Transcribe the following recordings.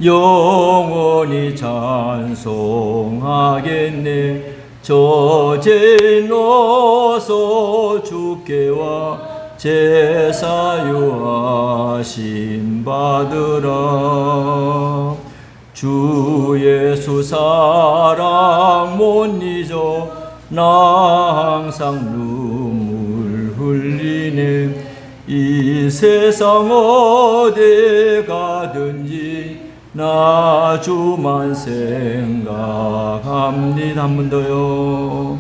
영원히 찬송하겠네. 저제인 어서 주께와 제사유하심 받으라. 주 예수 사랑 못 잊어 나 항상 눈물 흘리네. 이 세상 어디 가든지 나 주만 생각합니다. 한 번 더요.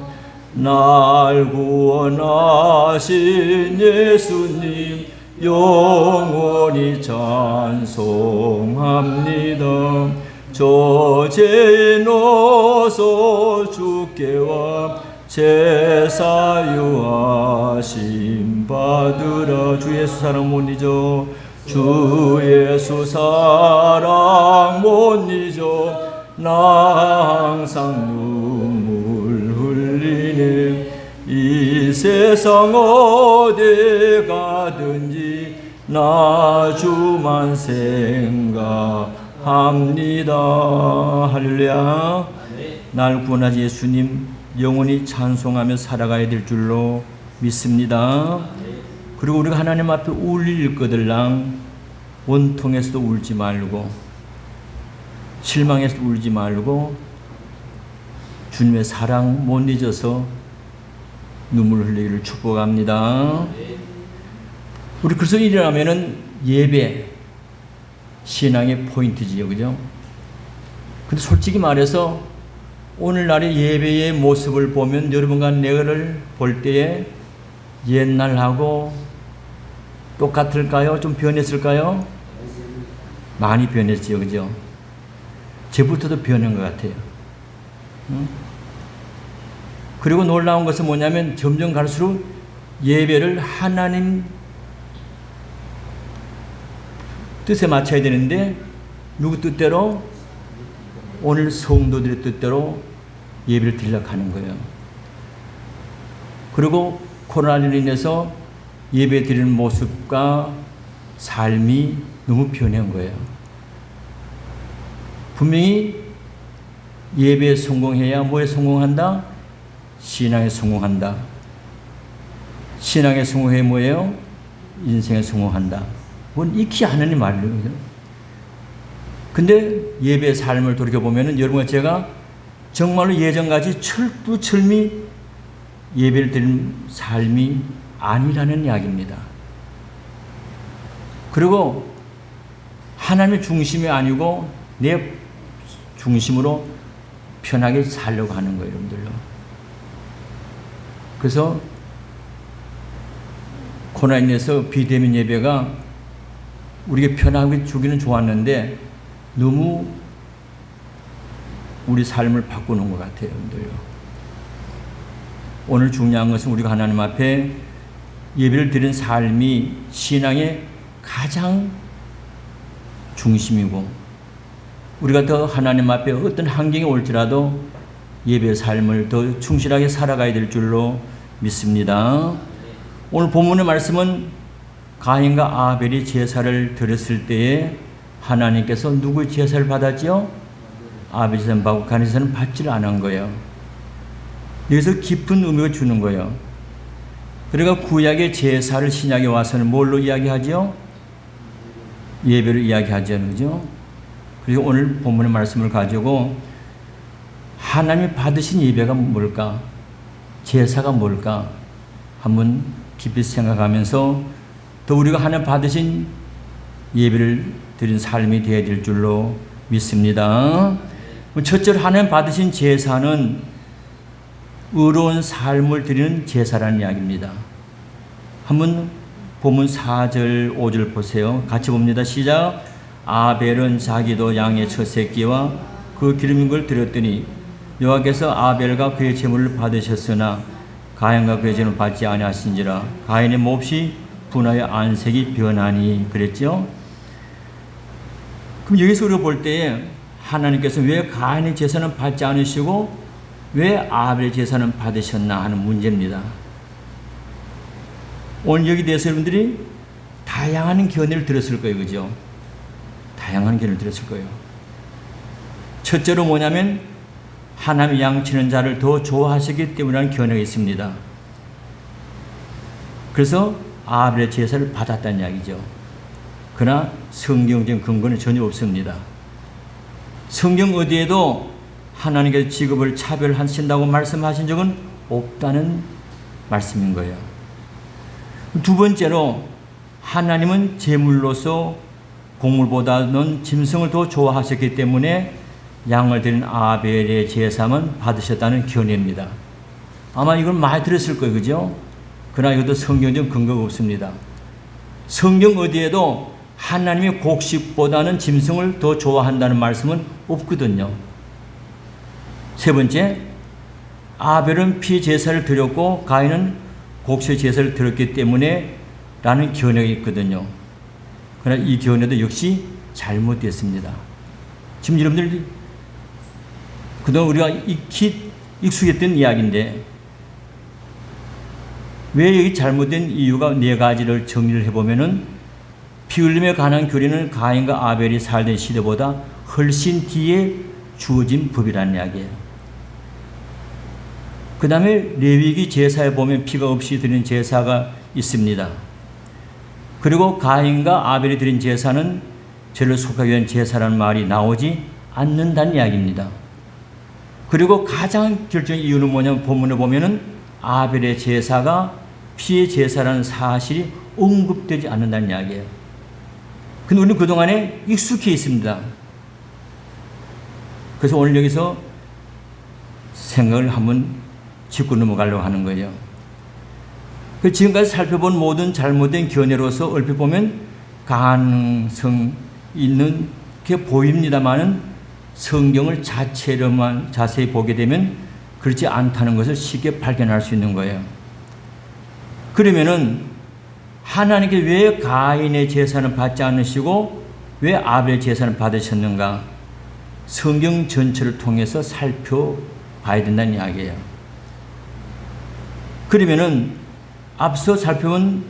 날 구원하신 예수님 영원히 찬송합니다. 저 죄인 어서 주께와 제사유하심 받으라. 주 예수 사랑 못 잊어. 주 예수 사랑 못 잊어. 나 항상 눈물 흘리네. 이 세상 어디 가든지 나 주만 생각합니다. 할렐루야. 날 구원하신 예수님 영원히 찬송하며 살아가야 될 줄로 믿습니다. 그리고 우리가 하나님 앞에 울릴 것들랑 원통에서도 울지 말고 실망해서도 울지 말고 주님의 사랑 못 잊어서 눈물 흘리기를 축복합니다. 우리 그래서 일어나면은 예배 신앙의 포인트지요, 그죠? 근데 솔직히 말해서 오늘날의 예배의 모습을 보면 여러분과 내가를 볼 때에 옛날하고 똑같을까요? 좀 변했을까요? 많이 변했지요, 그죠? 저부터도 변한 것 같아요. 그리고 놀라운 것은 뭐냐면 점점 갈수록 예배를 하나님 뜻에 맞춰야 되는데 누구 뜻대로? 오늘 성도들의 뜻대로 예배를 드리려고 하는 거예요. 그리고 코로나로 인해서 예배 드리는 모습과 삶이 너무 변한 거예요. 분명히 예배에 성공해야 뭐에 성공한다? 신앙에 성공한다. 신앙에 성공해 뭐예요? 인생에 성공한다. 뭔 익히 하느님 말이에요. 근데 예배의 삶을 돌이켜보면은 여러분과 제가 정말로 예전같이 철두철미 예배를 드리는 삶이 아니라는 이야기입니다. 그리고 하나님의 중심이 아니고 내 중심으로 편하게 살려고 하는 거예요, 여러분들요. 그래서 코로나로 인해서 비대면 예배가 우리에게 편하게 주기는 좋았는데 너무 우리 삶을 바꾸는 것 같아요, 여러분들요. 오늘 중요한 것은 우리가 하나님 앞에 예배를 드리는 삶이 신앙의 가장 중심이고 우리가 더 하나님 앞에 어떤 환경이 올지라도 예배의 삶을 더 충실하게 살아가야 될 줄로 믿습니다. 오늘 본문의 말씀은 가인과 아벨이 제사를 드렸을 때에 하나님께서 누구의 제사를 받았지요? 아벨 제사는 받고 가인 제사는 받지를 않은 거예요. 여기서 깊은 의미를 주는 거예요. 그러니까 구약의 제사를 신약에 와서는 뭘로 이야기하죠? 예배를 이야기하죠, 그죠? 그리고 오늘 본문의 말씀을 가지고 하나님이 받으신 예배가 뭘까? 제사가 뭘까? 한번 깊이 생각하면서 더 우리가 하나님 받으신 예배를 드린 삶이 되어야 될 줄로 믿습니다. 첫째로 하나님 받으신 제사는 의로운 삶을 드리는 제사라는 이야기입니다. 한번 본문 4절 5절 보세요. 같이 봅니다. 시작. 아벨은 자기도 양의 첫 새끼와 그 기름인 걸 드렸더니 여호와께서 아벨과 그의 제물을 받으셨으나 가인과 그의 제물을 받지 아니하신지라. 가인의 몹시 분하여 안색이 변하니. 그랬죠. 그럼 여기서 우리가 볼 때에 하나님께서 왜 가인의 제사는 받지 않으시고 왜 아벨의 제사는 받으셨나 하는 문제입니다. 오늘 여기 대해서 여러분들이 다양한 견해를 들었을 거예요, 그죠? 다양한 견해를 들었을 거예요. 첫째로 뭐냐면 하나님이 양치는 자를 더 좋아하시기 때문이라는 견해가 있습니다. 그래서 아벨의 제사를 받았다는 이야기죠. 그러나 성경적인 근거는 전혀 없습니다. 성경 어디에도 하나님께서 직업을 차별하신다고 말씀하신 적은 없다는 말씀인 거예요. 두 번째로 하나님은 제물로서 곡물보다는 짐승을 더 좋아하셨기 때문에 양을 드린 아벨의 제사만 받으셨다는 견해입니다. 아마 이걸 많이 들었을 거예요. 그죠? 그러나 이것도 성경적 근거가 없습니다. 성경 어디에도 하나님이 곡식보다는 짐승을 더 좋아한다는 말씀은 없거든요. 세 번째, 아벨은 피 제사를 드렸고 가인은 곡식 제사를 드렸기 때문에 라는 견해가 있거든요. 그러나 이 견해도 역시 잘못됐습니다. 지금 여러분들 그동안 우리가 익숙했던 이야기인데 왜 여기 잘못된 이유가 네 가지를 정리를 해보면은 피 흘림에 관한 교리는 가인과 아벨이 살던 시대보다 훨씬 뒤에 주어진 법이라는 이야기예요. 그 다음에 레위기 제사에 보면 피가 없이 드린 제사가 있습니다. 그리고 가인과 아벨이 드린 제사는 죄를 속하기 위한 제사라는 말이 나오지 않는다는 이야기입니다. 그리고 가장 결정적인 이유는 뭐냐면 본문에 보면은 아벨의 제사가 피의 제사라는 사실이 언급되지 않는다는 이야기예요. 근데 우리는 그동안에 익숙해 있습니다. 그래서 오늘 여기서 생각을 한번 짚고 넘어가려고 하는 거예요. 지금까지 살펴본 모든 잘못된 견해로서 얼핏 보면 가능성 있는 게 보입니다만은 성경을 자체로만 자세히 보게 되면 그렇지 않다는 것을 쉽게 발견할 수 있는 거예요. 그러면은 하나님께 왜 가인의 제사는 받지 않으시고 왜 아벨의 제사는 받으셨는가? 성경 전체를 통해서 살펴봐야 된다는 이야기예요. 그러면은 앞서 살펴본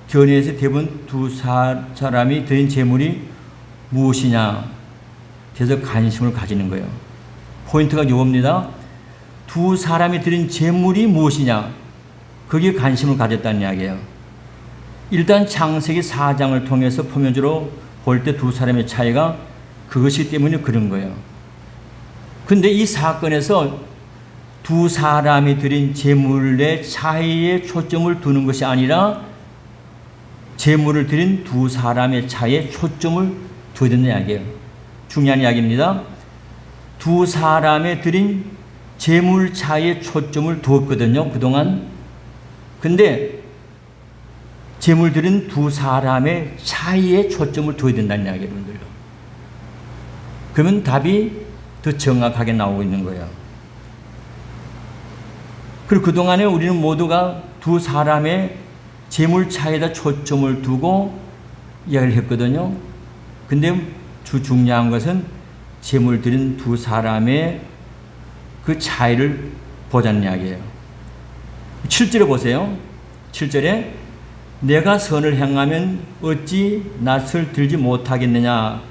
견해에서 대부분 두 사람이 드린 제물이 무엇이냐? 그래서 관심을 가지는 거예요. 포인트가 이겁니다. 두 사람이 드린 제물이 무엇이냐? 거기에 관심을 가졌다는 이야기예요. 일단 창세기 4장을 통해서 표면적으로 볼 때 두 사람의 차이가 그것이 때문에 그런 거예요. 근데 이 사건에서 두 사람이 드린 제물의 차이에 초점을 두는 것이 아니라 제물을 드린 두 사람의 차이에 초점을 둬야 된다는 이야기예요. 중요한 이야기입니다. 두 사람의 드린 제물 차이에 초점을 두었거든요, 그동안. 근데 제물 드린 두 사람의 차이에 초점을 둬야 된다는 이야기예요, 여러분들. 그러면 답이 더 정확하게 나오고 있는 거예요. 그리고 그동안에 우리는 모두가 두 사람의 제물 차이에다 초점을 두고 이야기를 했거든요. 근데 중요한 것은 제물 드린 두 사람의 그 차이를 보자는 이야기예요. 7절에 보세요. 7절에 내가 선을 행하면 어찌 낯을 들지 못하겠느냐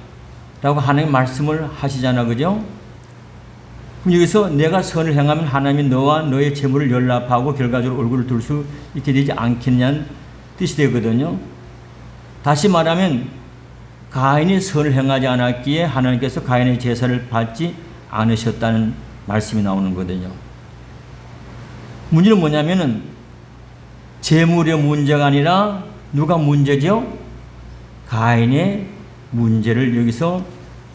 라고 하나님 말씀을 하시잖아, 그죠? 그럼 여기서 내가 선을 행하면 하나님이 너와 너의 재물을 연락하고 결과적으로 얼굴을 둘 수 있게 되지 않겠냐는 뜻이 되거든요. 다시 말하면 가인이 선을 행하지 않았기에 하나님께서 가인의 제사를 받지 않으셨다는 말씀이 나오는 거거든요. 문제는 뭐냐면은 재물의 문제가 아니라 누가 문제죠? 가인의 문제를 여기서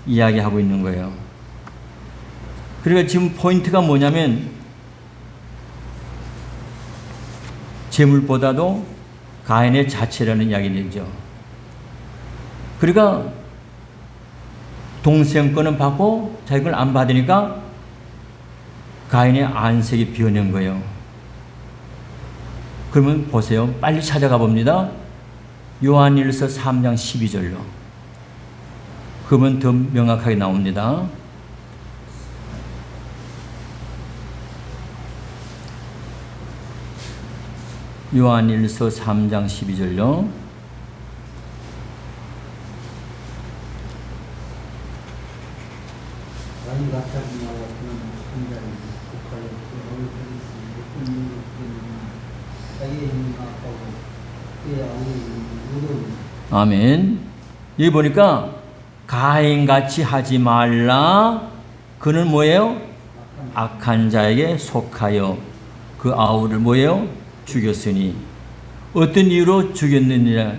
이야기하고 있는 거예요. 그러니까 지금 포인트가 뭐냐면 재물보다도 가인의 자체라는 이야기죠. 그러니까 동생 거는 받고 자기 걸 안 받으니까 가인의 안색이 변한 거예요. 그러면 보세요. 빨리 찾아가 봅니다. 요한일서 3장 12절로. 그러면 더 명확하게 나옵니다. 요한일서 3장 12절로. 많이 갖다지 말라 그는 한자리 국가에 어느 때는 자기의 힘이 아까고 그의 아우의 의로운 아멘. 여기 보니까 가인같이 하지 말라. 그는 뭐예요? 악한 자에게 속하여 그 아우를 뭐예요? 죽였으니. 어떤 이유로 죽였느냐?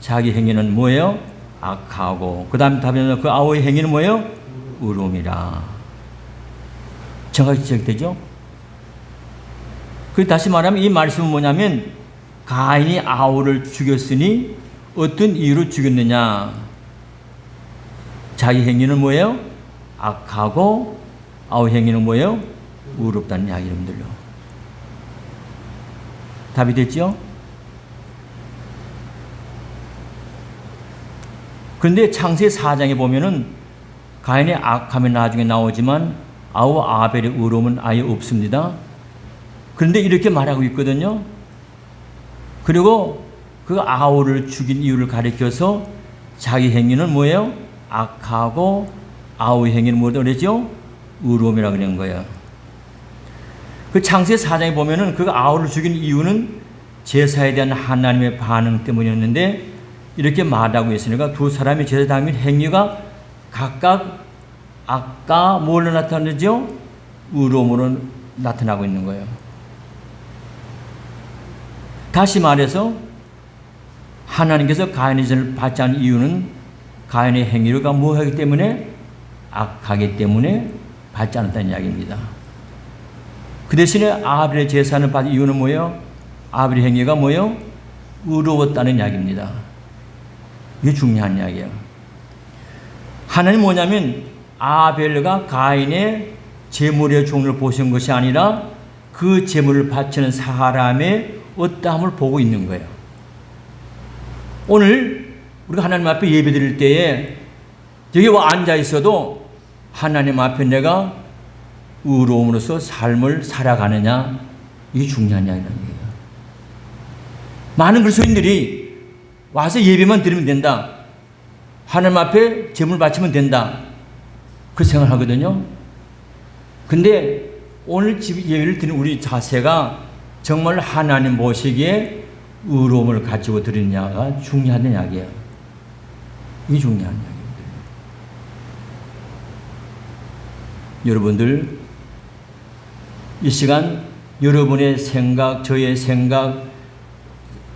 자기 행위는 뭐예요? 악하고. 그 다음 답변은 그 아우의 행위는 뭐예요? 의로움이라. 정확히 지적되죠? 그 다시 말하면 이 말씀은 뭐냐면 가인이 아우를 죽였으니 어떤 이유로 죽였느냐? 자기 행위는 뭐예요? 악하고 아우 행위는 뭐예요? 의롭다는 이야기 여러분들요. 답이 됐죠? 그런데 창세 4장에 보면은 가인의 악함이 나중에 나오지만 아우 아벨의 의로움은 아예 없습니다. 그런데 이렇게 말하고 있거든요. 그리고 그 아우를 죽인 이유를 가리켜서 자기 행위는 뭐예요? 악하고 아우의 행위는 뭐라고 그랬죠? 의로움이라고 그런 거예요. 그 창세 4장에 보면은 그 아우를 죽인 이유는 제사에 대한 하나님의 반응 때문이었는데 이렇게 말하고 있으니까 두 사람이 제사 당일 행위가 각각 아까 뭘로 나타나죠? 의로움으로 나타나고 있는 거예요. 다시 말해서 하나님께서 가인의 죄를 받지 않은 이유는 가인의 행위가 뭐하기 때문에? 악하기 때문에 받지 않았다는 이야기입니다. 그 대신에 아벨의 제사를 받은 이유는 뭐예요? 아벨의 행위가 뭐예요? 의로웠다는 이야기입니다. 이게 중요한 이야기예요. 하나님 뭐냐면 아벨과 가인의 제물의 종을 보신 것이 아니라 그 제물을 바치는 사람의 어떠함을 보고 있는 거예요. 오늘 우리가 하나님 앞에 예배 드릴 때에 여기 와 앉아 있어도 하나님 앞에 내가 의로움으로서 삶을 살아가느냐, 이게 중요한 이야기라는 거예요. 많은 그리스도인들이 와서 예배만 드리면 된다, 하나님 앞에 제물 바치면 된다, 그 생각하거든요. 근데 오늘 예배를 드리는 우리 자세가 정말 하나님 보시기에 의로움을 가지고 드리느냐가 중요한 이야기예요. 이게 중요한 이야기입니다. 여러분들, 이 시간 여러분의 생각, 저의 생각,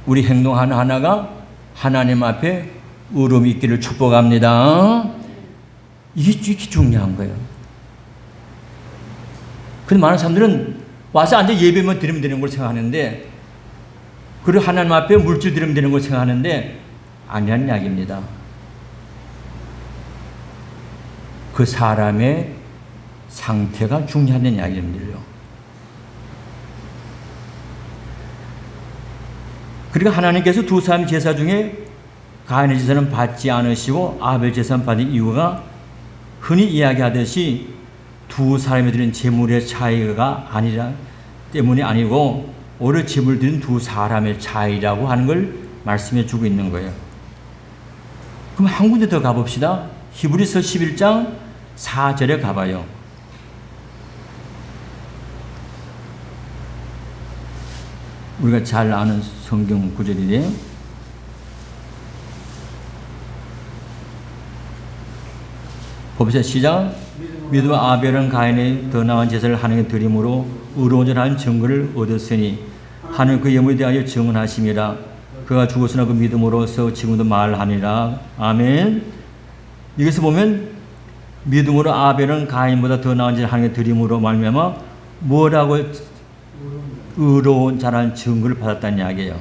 우리 행동 하나하나가 하나님 앞에 의로움이 있기를 축복합니다. 이게 중요한 거예요. 근데 많은 사람들은 와서 앉아 예배만 드리면 되는 걸 생각하는데, 그리고 하나님 앞에 물질 드리면 되는 걸 생각하는데 아니란 이야기입니다. 그 사람의 상태가 중요한 이야기입니다. 그러니까 하나님께서 두 사람 제사 중에 가인의 제사는 받지 않으시고 아벨 제사는 받은 이유가 흔히 이야기하듯이 두 사람이 드린 제물의 차이가 아니라 때문이 아니고 오히려 제물 드린 두 사람의 차이라고 하는 걸 말씀해 주고 있는 거예요. 그럼 한 군데 더 가봅시다. 히브리서 11장 4절에 가봐요. 우리가 잘 아는 성경 구절이래요. 봅시다. 시작. 믿음 아벨은 가인의 더 나은 제사를 하나님께 드림으로 의로운 자라는 증거를 얻었으니 하나님 그 예물에 대하여 증언하심이라. 그가 죽었으나 그 믿음으로서 지금도 말하니라. 아멘. 여기서 보면 믿음으로 아벨은 가인보다 더 나은 제사를 하나님께 드림으로 말미암아 뭐라고 의로운 자라는 증거를 받았다는 이야기예요.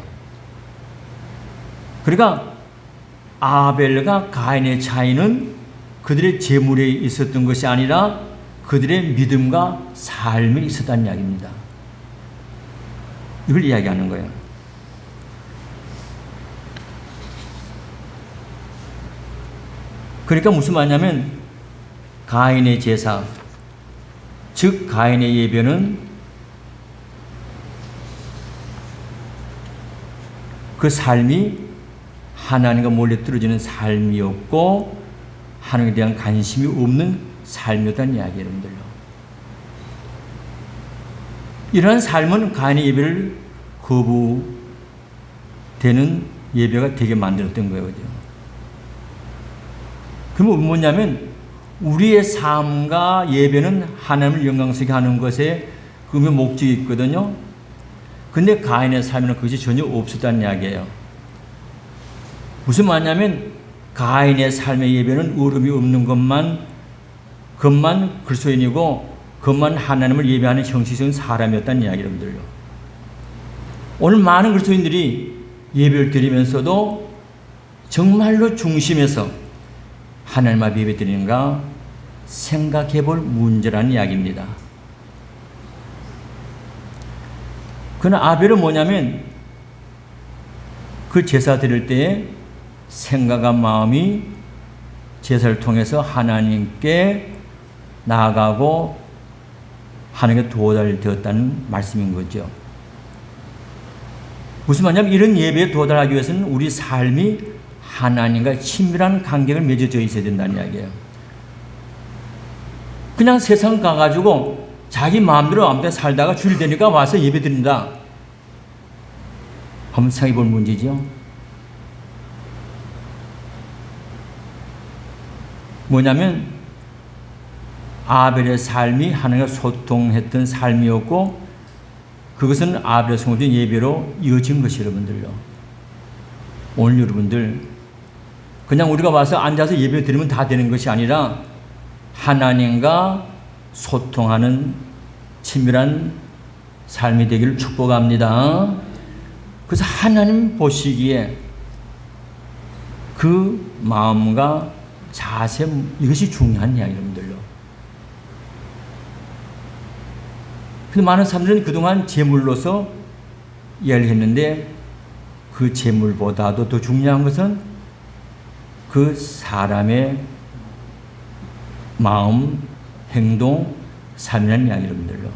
그러니까 아벨과 가인의 차이는 그들의 재물에 있었던 것이 아니라 그들의 믿음과 삶에 있었다는 이야기입니다. 이걸 이야기하는 거예요. 그러니까 무슨 말이냐면 가인의 제사, 즉 가인의 예배는 그 삶이 하나님과 몰래 떨어지는 삶이었고 하나님에 대한 관심이 없는 삶이었다는 이야기예요, 여러분들요. 이러한 삶은 가인의 예배를 거부되는 예배가 되게 만들었던 거예요. 그죠? 그러면 뭐냐면 우리의 삶과 예배는 하나님을 영광스럽게 하는 것에 그 목적이 있거든요. 근데 가인의 삶에는 그것이 전혀 없었다는 이야기예요. 무슨 말이냐면 가인의 삶의 예배는 의로움이 없는 것만 그리스도인이고 그것만 하나님을 예배하는 형식적인 사람이었다는 이야기 여러분들요. 오늘 많은 그리스도인들이 예배를 드리면서도 정말로 중심에서 하나님 앞에 예배 드리는가 생각해 볼 문제라는 이야기입니다. 그러나 아벨은 뭐냐면 그 제사 드릴 때에 생각과 마음이 제사를 통해서 하나님께 나아가고 하나님께 도달되었다는 말씀인 거죠. 무슨 말이냐면 이런 예배에 도달하기 위해서는 우리 삶이 하나님과 친밀한 관계를 맺어져 있어야 된다는 이야기예요. 그냥 세상 가가지고 자기 마음대로 아무데나 살다가 주일 되니까 와서 예배 드린다. 한번 생각해 볼 문제죠. 뭐냐면 아벨의 삶이 하나님과 소통했던 삶이었고 그것은 아벨의 성도된 예배로 이어진 것이 여러분들요. 오늘 여러분들 그냥 우리가 와서 앉아서 예배 드리면 다 되는 것이 아니라 하나님과 소통하는 친밀한 삶이 되기를 축복합니다. 그래서 하나님 보시기에 그 마음과 자세 이것이 중요한 이야기 여러분들요. 근데 많은 사람들은 그동안 제물로서 이해를 했는데 그 제물보다도 더 중요한 것은 그 사람의 마음, 행동, 삶이라는 이야기 여러분들요.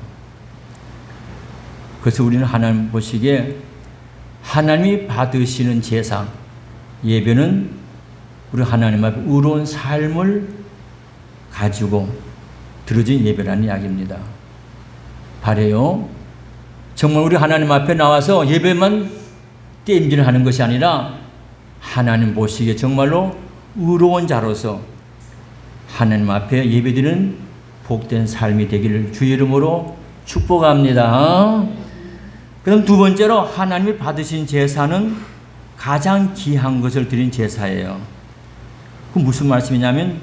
그래서 우리는 하나님 보시기에 하나님이 받으시는 제사, 예배는 우리 하나님 앞에 의로운 삶을 가지고 드려진 예배라는 이야기입니다. 바래요. 정말 우리 하나님 앞에 나와서 예배만 땜질하는 것이 아니라 하나님 보시기에 정말로 의로운 자로서 하나님 앞에 예배드리는 복된 삶이 되기를 주의 이름으로 축복합니다. 그럼 두 번째로 하나님이 받으신 제사는 가장 귀한 것을 드린 제사예요. 그 무슨 말씀이냐면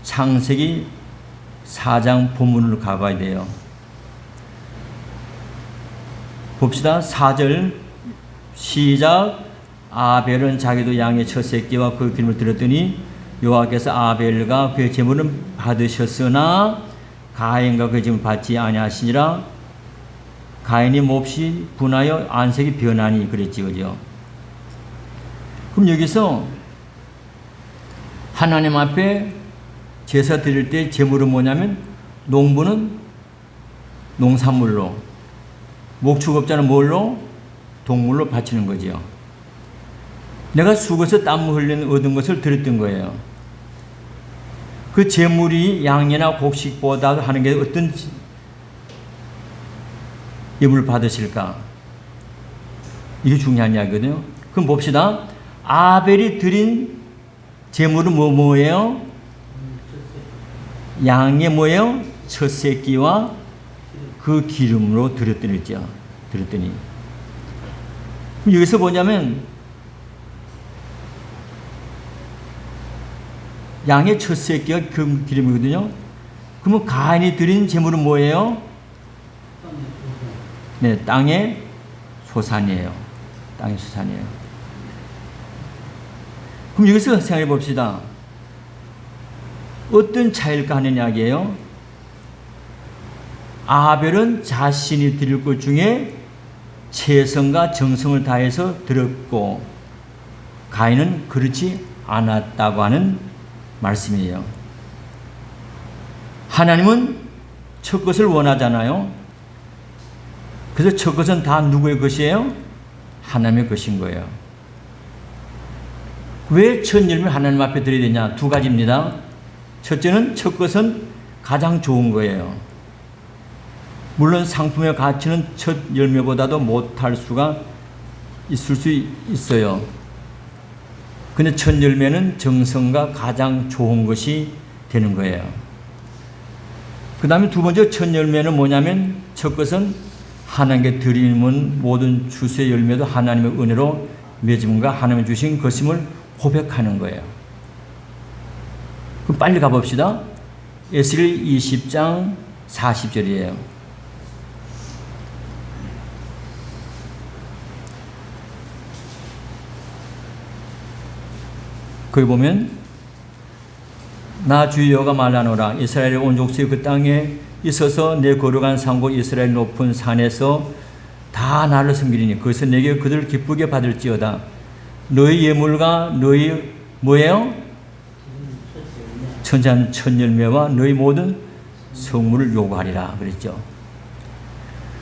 창세기 4장 본문으로 가봐야 돼요. 봅시다. 4절 시작. 아벨은 자기도 양의 첫 새끼와 그 기름을 드렸더니 여호와께서 아벨과 그의 제물은 받으셨으나 가인과 그의 제물을 받지 아니하시니라. 가인이 몹시 분하여 안색이 변하니 그랬지, 그죠? 그럼 여기서 하나님 앞에 제사 드릴 때 제물은 뭐냐면 농부는 농산물로, 목축업자는 뭘로? 동물로 바치는 거죠. 내가 수고해서 땀 흘린 얻은 것을 드렸던 거예요. 그 제물이 양이나 곡식보다 하는 게 어떤 예물을 받으실까? 이게 중요한 이야기거든요. 그럼 봅시다. 아벨이 드린 제물은 뭐예요? 양의 뭐예요? 첫 새끼와 그 기름으로 드렸더니 여기서 뭐냐면 양의 첫 새끼가 그 기름이거든요. 그러면 가인이 드린 제물은 뭐예요? 네, 땅의 소산이에요. 땅의 소산이에요. 그럼 여기서 생각해 봅시다. 어떤 차이일까 하는 이야기예요. 아벨은 자신이 드릴 것 중에 최선과 정성을 다해서 드렸고 가인은 그렇지 않았다고 하는 말씀이에요. 하나님은 첫 것을 원하잖아요. 그래서 첫 것은 다 누구의 것이에요? 하나님의 것인 거예요. 왜 첫 열매를 하나님 앞에 드려야 되냐? 두 가지입니다. 첫째는 첫 것은 가장 좋은 거예요. 물론 상품의 가치는 첫 열매보다도 못할 수가 있을 수 있어요. 근데 첫 열매는 정성과 가장 좋은 것이 되는 거예요. 그 다음에 두 번째 첫 열매는 뭐냐면 첫 것은 하나님께 드리는 모든 주수의 열매도 하나님의 은혜로 맺음과 하나님이 주신 것임을 고백하는 거예요. 그럼 빨리 가봅시다. 에스겔 20장 40절이에요. 거기 보면 나 주 여호와가 말하노라. 이스라엘의 온 족속이 그 땅에 있어서 내 거룩한 산곳 이스라엘 높은 산에서 다 나를 섬기리니 그것은 내게 그들을 기쁘게 받을지어다. 너희 예물과 너희 뭐예요? 천산 첫 열매와 너희 모든 성물을 요구하리라 그랬죠.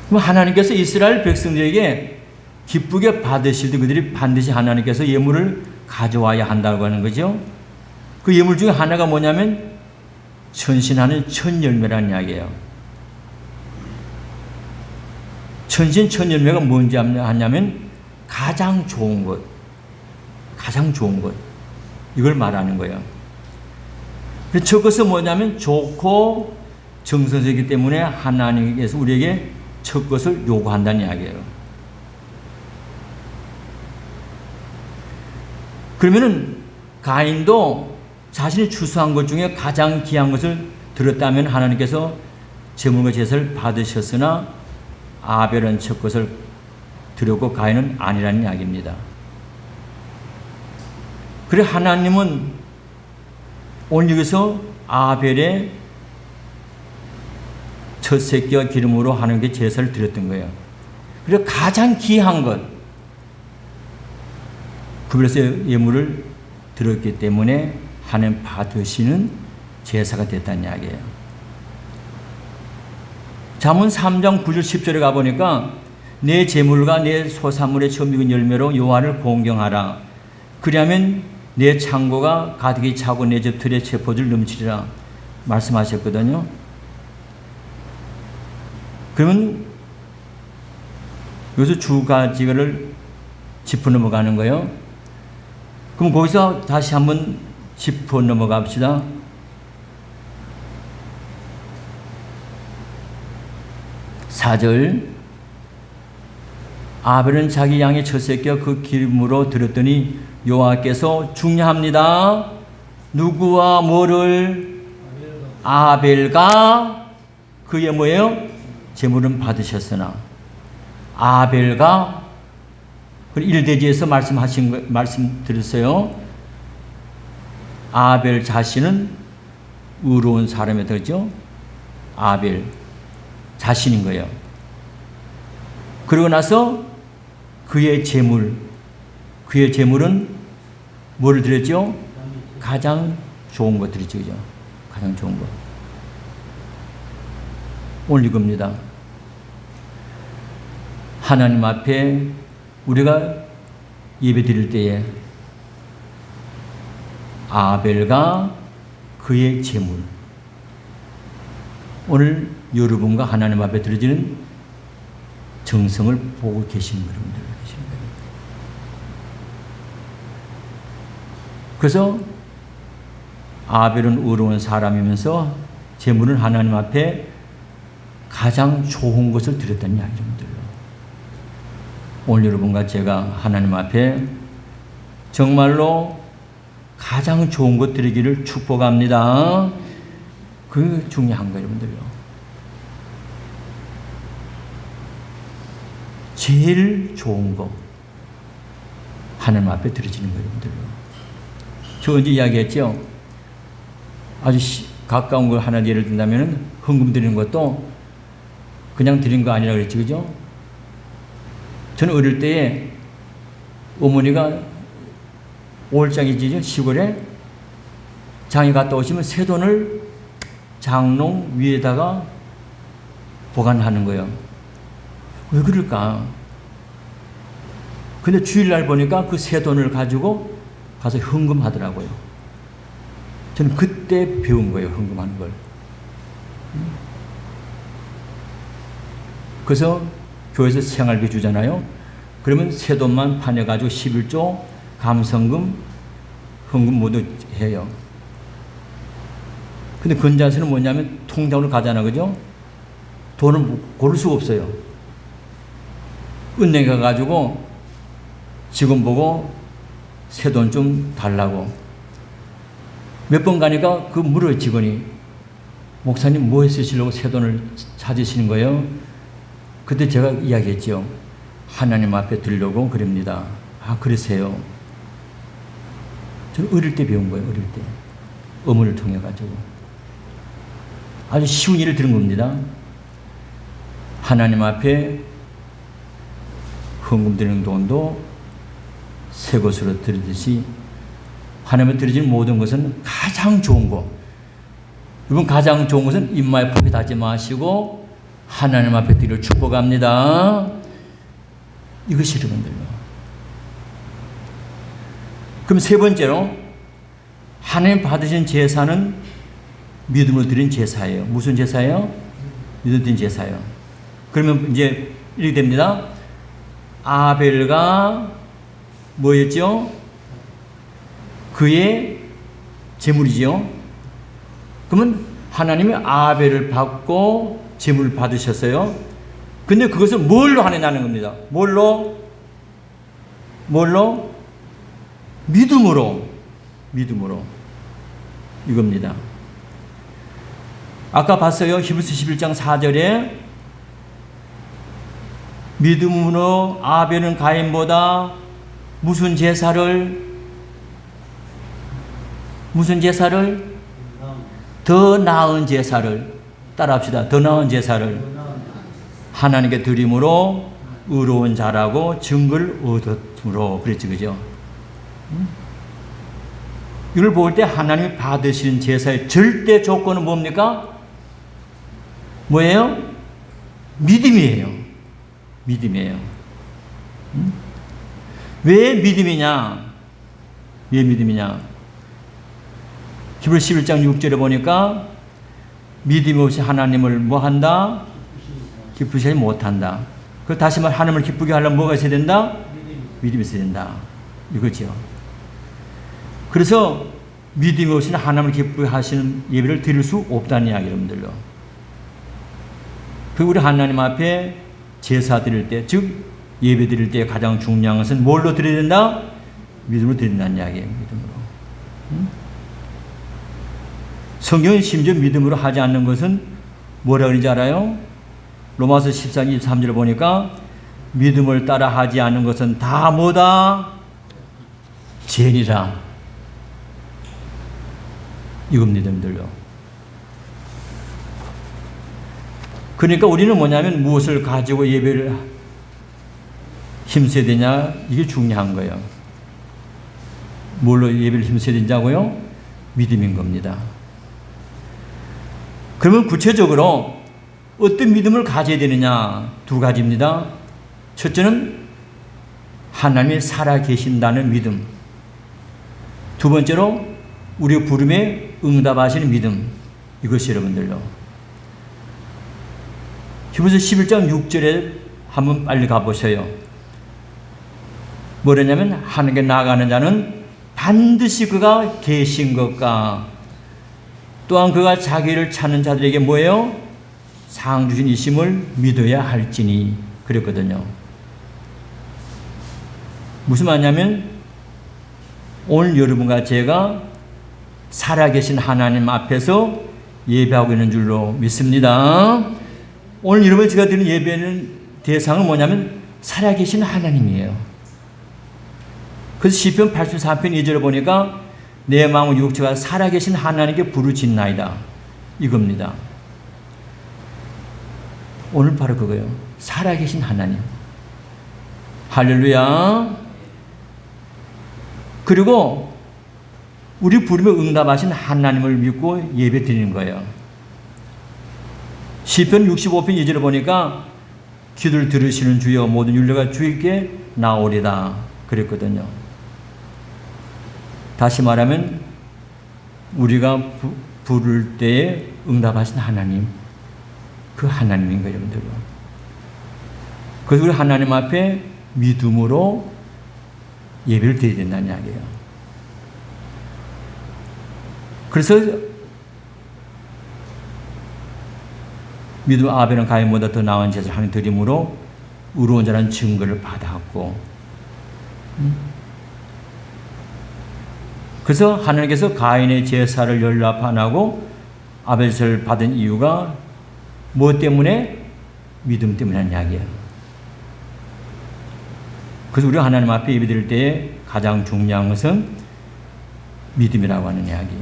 그럼 하나님께서 이스라엘 백성들에게 기쁘게 받으실 때 그들이 반드시 하나님께서 예물을 가져와야 한다고 하는 거죠. 그 예물 중에 하나가 뭐냐면 천신하는 첫 열매라는 이야기예요. 천신 첫 열매가 뭔지 하냐면 가장 좋은 것, 가장 좋은 것 이걸 말하는 거예요. 첫 것은 뭐냐면 좋고 정성스럽기 때문에 하나님께서 우리에게 첫 것을 요구한다는 이야기예요. 그러면은 가인도 자신이 추수한 것 중에 가장 귀한 것을 드렸다면 하나님께서 제물과 제사를 받으셨으나 아벨은 첫 것을 드렸고 가인은 아니라는 이야기입니다. 그래 하나님은 오늘 여기서 아벨의 첫 새끼와 기름으로 하나님께 제사를 드렸던 거예요. 그리고 가장 귀한 것, 그래서 예물을 드렸기 때문에 하나님 받으시는 제사가 됐다는 이야기예요. 잠언 3장 9절 10절에 가보니까 내 제물과 내 소산물의 처음 익은 열매로 여호와를 공경하라. 그리하면 내 창고가 가득히 차고 내 집 틀에 채포들 넘치리라 말씀하셨거든요. 그러면 여기서 두 가지를 짚어 넘어가는 거예요. 그럼 거기서 다시 한번 짚어 넘어갑시다. 사절 아벨은 자기 양의 첫 새끼와 그 기름으로 드렸더니 여호와께서 중요합니다. 누구와 뭐를? 아벨과 그의 뭐예요? 제물은 받으셨으나 아벨과 일대지에서 말씀드렸어요. 아벨 자신은 의로운 사람이 되죠. 아벨 자신인 거예요. 그러고 나서 그의 제물은 뭐를 드렸죠? 가장 좋은 것 드렸죠. 그죠? 가장 좋은 것. 오늘 이겁니다. 하나님 앞에 우리가 예배 드릴 때에 아벨과 그의 제물, 오늘 여러분과 하나님 앞에 드려지는 정성을 보고 계시는 여러분들 계시는 거예요. 그래서 아벨은 의로운 사람이면서 제물은 하나님 앞에 가장 좋은 것을 드렸다는 이야기입니다. 오늘 여러분과 제가 하나님 앞에 정말로 가장 좋은 것 드리기를 축복합니다. 그 중요한 거예요, 여러분들요. 제일 좋은 거 하나님 앞에 드려지는 거예요, 여러분들요. 저 언제 이야기했죠? 아주 가까운 걸 하나 예를 든다면 헌금 드리는 것도 그냥 드린 거 아니라 그랬지, 그죠? 저는 어릴 때에 어머니가 올장이지죠, 시골에 장에 갔다 오시면 새돈을 장롱 위에다가 보관하는 거예요. 왜 그럴까? 근데 주일날 보니까 그 새돈을 가지고 가서 헌금하더라고요. 저는 그때 배운 거예요, 헌금하는 걸. 그래서 교회에서 생활비 주잖아요. 그러면 세돈만 파내가지고 11조 감성금, 헌금 모두 해요. 근데 근자세는 뭐냐면 통장으로 가잖아, 그죠? 돈을 고를 수가 없어요. 은행에 가가지고 직원 보고 새 돈 좀 달라고. 몇 번 가니까 그 물어요, 직원이. 목사님 뭐에 쓰시려고 새 돈을 찾으시는 거예요? 그때 제가 이야기했죠. 하나님 앞에 들려고 그럽니다. 아, 그러세요. 저는 어릴 때 배운 거예요, 어릴 때. 어머니를 통해가지고. 아주 쉬운 일을 들은 겁니다. 하나님 앞에 헌금 드리는 돈도 새 것으로 드리듯이 하나님을 드리는 모든 것은 가장 좋은 것. 이번 가장 좋은 것은 입마에 포기 닿지 마시고 하나님 앞에 드리를 축복합니다. 이것이 여러분들요. 그럼 세 번째로 하나님 받으신 제사는 믿음으로 드린 제사예요. 무슨 제사예요? 믿음으로 드린 제사예요. 그러면 이제 이렇게 됩니다. 아벨과 뭐였죠? 그의 제물이죠. 그러면 하나님이 아벨을 받고 제물을 받으셨어요. 근데 그것을 뭘로 하느냐는 겁니다. 뭘로? 믿음으로. 이겁니다. 아까 봤어요. 히브리서 11장 4절에 믿음으로 아벨은 가인보다 무슨 제사를 더 나은 제사를 따라합시다. 더 나은 제사를 하나님께 드림으로 의로운 자라고 증거를 얻었으므로 그랬지, 그죠? 이걸 볼 때 하나님이 받으신 제사의 절대 조건은 뭡니까? 뭐예요? 믿음이에요. 왜 믿음이냐? 히브리서 11장 6절에 보니까 믿음 없이 하나님을 뭐 한다? 기쁘시지 못한다. 그 다시 말 하나님을 기쁘게 하려면 뭐가 있어야 된다? 믿음이 있어야 된다. 이거죠. 그래서 믿음이 없이는 하나님을 기쁘게 하시는 예배를 드릴 수 없다는 이야기 여러분들요. 그 우리 하나님 앞에 제사 드릴 때, 즉 예배 드릴 때 가장 중요한 것은 뭘로 드려야 된다? 믿음으로 드린다는 이야기예요. 믿음으로. 성경이 심지어 믿음으로 하지 않는 것은 뭐라 그러는지 알아요? 로마서 14장 23절을 보니까 믿음을 따라 하지 않는 것은 다 뭐다? 죄니라. 이겁니다, 여러분들요. 그러니까 우리는 뭐냐면 무엇을 가지고 예배를 힘써야 되냐? 이게 중요한 거예요. 뭘로 예배를 힘써야 되냐고요? 믿음인 겁니다. 그러면 구체적으로 어떤 믿음을 가져야 되느냐? 두 가지입니다. 첫째는 하나님이 살아계신다는 믿음. 두 번째로 우리 부름에 응답하시는 믿음. 이것이 여러분들요. 히브리서 11장 6절에 한번 빨리 가보세요. 뭐냐면 하나님께 나아가는 자는 반드시 그가 계신 것과 또한 그가 자기를 찾는 자들에게 뭐예요? 상 주신 이심을 믿어야 할지니 그랬거든요. 무슨 말이냐면 오늘 여러분과 제가 살아계신 하나님 앞에서 예배하고 있는 줄로 믿습니다. 오늘 여러분 제가 드리는 예배는 대상은 뭐냐면 살아계신 하나님이에요. 그래서 시편 84편 2절을 보니까 내 마음과 육체가 살아계신 하나님께 부르짖나이다. 이겁니다. 오늘 바로 그거예요. 살아계신 하나님. 할렐루야. 그리고 우리 부름에 응답하신 하나님을 믿고 예배 드리는 거예요. 시편 65편 2절을 보니까 기도를 들으시는 주여 모든 윤례가 주께 나오리다 그랬거든요. 다시 말하면 우리가 부를 때에 응답하신 하나님, 그 하나님인 거예요, 여러분들. 그래서 우리 하나님 앞에 믿음으로 예배를 드려야 된다는 이야기예요. 그래서 믿음 아벨은 가인보다 더 나은 제사를 하나님 드림으로 의로운 자라는 증거를 받았고, 그래서 하나님께서 가인의 제사를 연락 안 하고 아벨 제사를 받은 이유가 뭐 때문에? 믿음 때문이라는 이야기예요. 그래서 우리가 하나님 앞에 예배드릴 때에 가장 중요한 것은 믿음이라고 하는 이야기.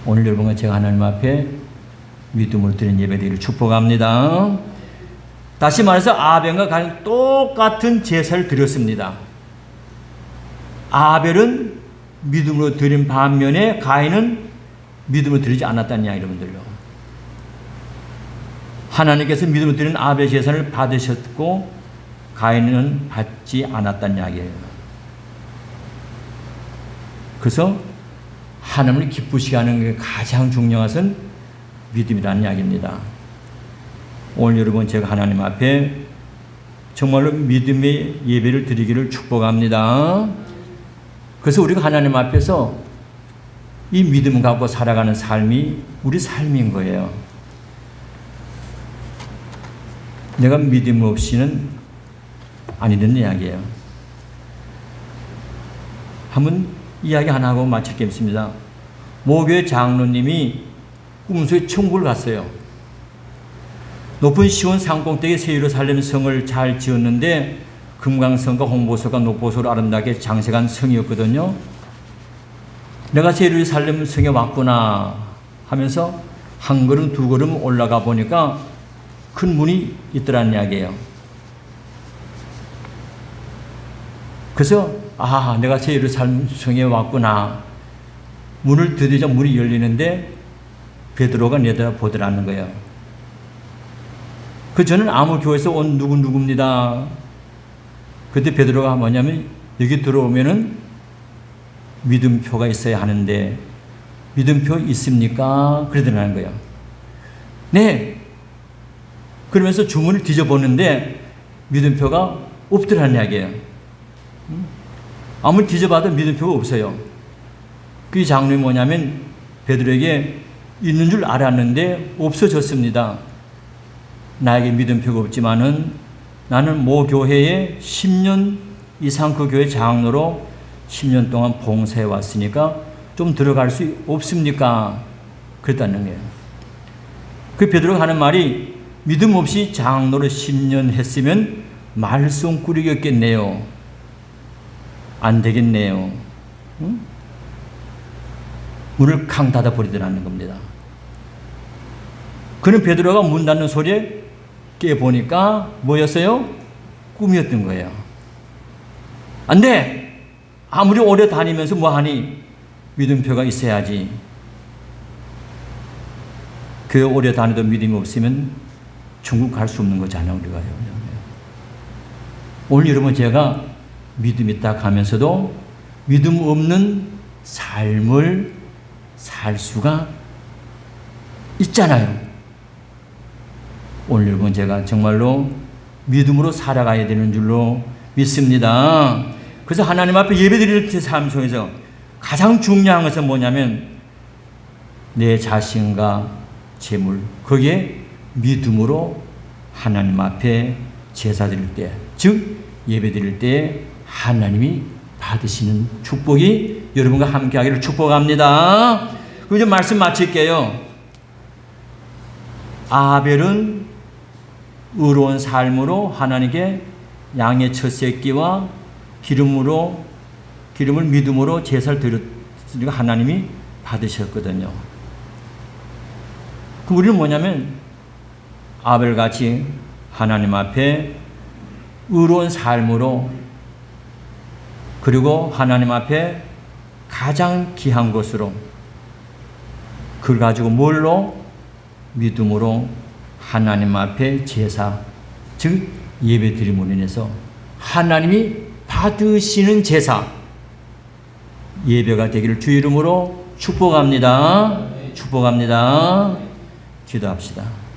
오늘 여러분과 제가 하나님 앞에 믿음을 드린 예배드리기를 축복합니다. 다시 말해서 아벨과 가인 똑같은 제사를 드렸습니다. 아벨은 믿음으로 드린 반면에 가인은 믿음으로 드리지 않았다는 이야기, 여러분들요. 하나님께서 믿음으로 드린 아벨 제사를 받으셨고 가인은 받지 않았다는 이야기예요. 그래서 하나님을 기쁘시게 하는 게 가장 중요한 것은 믿음이라는 이야기입니다. 오늘 여러분 제가 하나님 앞에 정말로 믿음의 예배를 드리기를 축복합니다. 그래서 우리가 하나님 앞에서 이 믿음을 갖고 살아가는 삶이 우리 삶인 거예요. 내가 믿음 없이는 아니는 이야기예요. 한번 이야기 하나 하고 마칠 게 있습니다. 모교회 장로님이 꿈속에 천국을 갔어요. 높은 시온 산꼭대기 새 예루살렘 성을 잘 지었는데 금강성과 홍보소가 녹보소로 아름답게 장색한 성이었거든요. 내가 새 예루살렘 성에 왔구나 하면서 한 걸음 두 걸음 올라가 보니까 큰 문이 있더라는 이야기예요. 그래서 내가 새 예루살렘 성에 왔구나. 문을 들이자 문이 열리는데 베드로가 내다보더라는 거예요. 저는 아무 교회에서 온 누구입니다. 그때 베드로가 뭐냐면 여기 들어오면은 믿음표가 있어야 하는데 믿음표 있습니까? 그러더라는 거예요. 네. 그러면서 주문을 뒤져보는데 믿음표가 없더라는 이야기예요. 아무리 뒤져봐도 믿음표가 없어요. 그 장면이 뭐냐면 베드로에게 있는 줄 알았는데 없어졌습니다. 나에게 믿음표가 없지만은 나는 모 교회에 10년 이상 그 교회 장로로 10년 동안 봉사해 왔으니까 좀 들어갈 수 없습니까? 그랬다는 거예요. 그 베드로가 하는 말이 믿음 없이 장로를 10년 했으면 말썽꾸리겠네요. 안 되겠네요. 응? 문을 캉 닫아버리더라는 겁니다. 그는 베드로가 문 닫는 소리에 깨보니까 뭐였어요? 꿈이었던 거예요. 안 돼! 아무리 오래 다니면서 뭐하니? 믿음표가 있어야지. 교회 오래 다녀도 믿음이 없으면 중국 갈 수 없는 거잖아요, 우리가요. 오늘 여러분 제가 믿음 있다 하면서도 믿음 없는 삶을 살 수가 있잖아요. 오늘 여러분 제가 정말로 믿음으로 살아가야 되는 줄로 믿습니다. 그래서 하나님 앞에 예배드릴 때 삶 속에서 가장 중요한 것은 뭐냐면 내 자신과 재물, 거기에 믿음으로 하나님 앞에 제사 드릴 때, 즉 예배 드릴 때 하나님이 받으시는 축복이 여러분과 함께 하기를 축복합니다. 그럼 이제 말씀 마칠게요. 아벨은 의로운 삶으로 하나님께 양의 첫 새끼와 기름을 믿음으로 제사를 드렸으니까 하나님이 받으셨거든요. 그럼 우리는 뭐냐면 아벨같이 하나님 앞에 의로운 삶으로 그리고 하나님 앞에 가장 귀한 것으로 그걸 가지고 뭘로? 믿음으로 하나님 앞에 제사, 즉 예배 드림으로 인해서 하나님이 받으시는 제사, 예배가 되기를 주 이름으로 축복합니다. 축복합니다. 기도합시다.